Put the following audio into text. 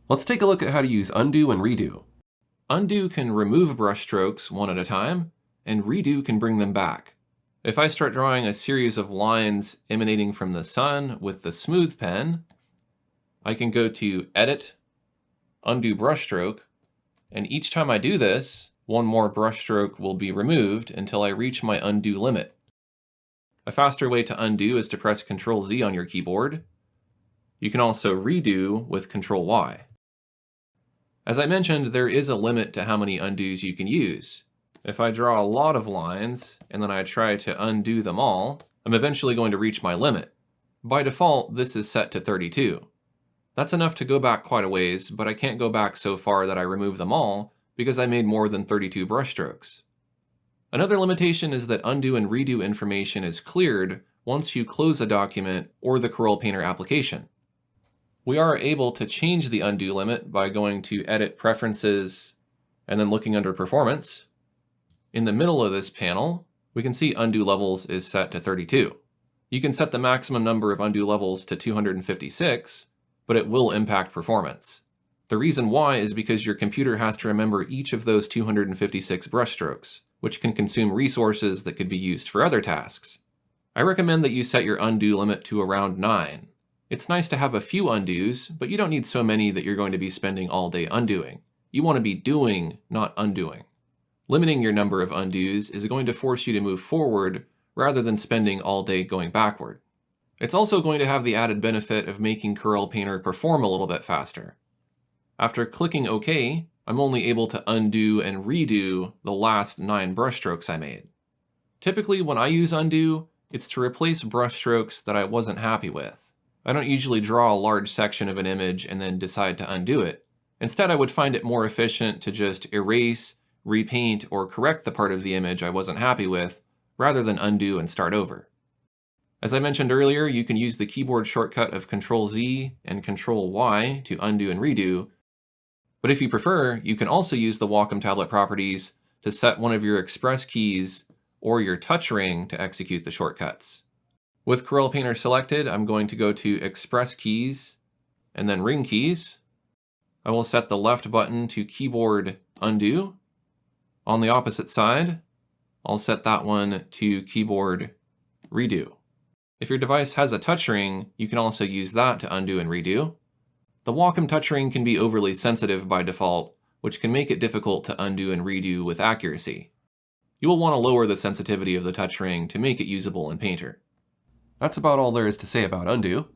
Let's take a look at how to use undo and redo. Undo can remove brush strokes one at a time, and redo can bring them back. If I start drawing a series of lines emanating from the sun with the smooth pen, I can go to Edit, Undo Brushstroke, and each time I do this, one more brushstroke will be removed until I reach my undo limit. A faster way to undo is to press Ctrl Z on your keyboard. You can also redo with Ctrl Y. As I mentioned, there is a limit to how many undos you can use. If I draw a lot of lines and then I try to undo them all, I'm eventually going to reach my limit. By default, this is set to 32. That's enough to go back quite a ways, but I can't go back so far that I remove them all because I made more than 32 brushstrokes. Another limitation is that undo and redo information is cleared once you close a document or the Corel Painter application. We are able to change the undo limit by going to Edit Preferences and then looking under Performance. In the middle of this panel, we can see undo levels is set to 32. You can set the maximum number of undo levels to 256, but it will impact performance. The reason why is because your computer has to remember each of those 256 brushstrokes, which can consume resources that could be used for other tasks. I recommend that you set your undo limit to around 9. It's nice to have a few undos, but you don't need so many that you're going to be spending all day undoing. You want to be doing, not undoing. Limiting your number of undos is going to force you to move forward rather than spending all day going backward. It's also going to have the added benefit of making Corel Painter perform a little bit faster. After clicking OK, I'm only able to undo and redo the last 9 brushstrokes I made. Typically, when I use undo, it's to replace brushstrokes that I wasn't happy with. I don't usually draw a large section of an image and then decide to undo it. Instead, I would find it more efficient to just erase, repaint, or correct the part of the image I wasn't happy with, rather than undo and start over. As I mentioned earlier, you can use the keyboard shortcut of Ctrl Z and Ctrl Y to undo and redo, but if you prefer, you can also use the Wacom tablet properties to set one of your express keys or your touch ring to execute the shortcuts. With Corel Painter selected, I'm going to go to Express Keys and then Ring Keys. I will set the left button to Keyboard Undo. On the opposite side, I'll set that one to Keyboard Redo. If your device has a touch ring, you can also use that to undo and redo. The Wacom touch ring can be overly sensitive by default, which can make it difficult to undo and redo with accuracy. You will want to lower the sensitivity of the touch ring to make it usable in Painter. That's about all there is to say about undo.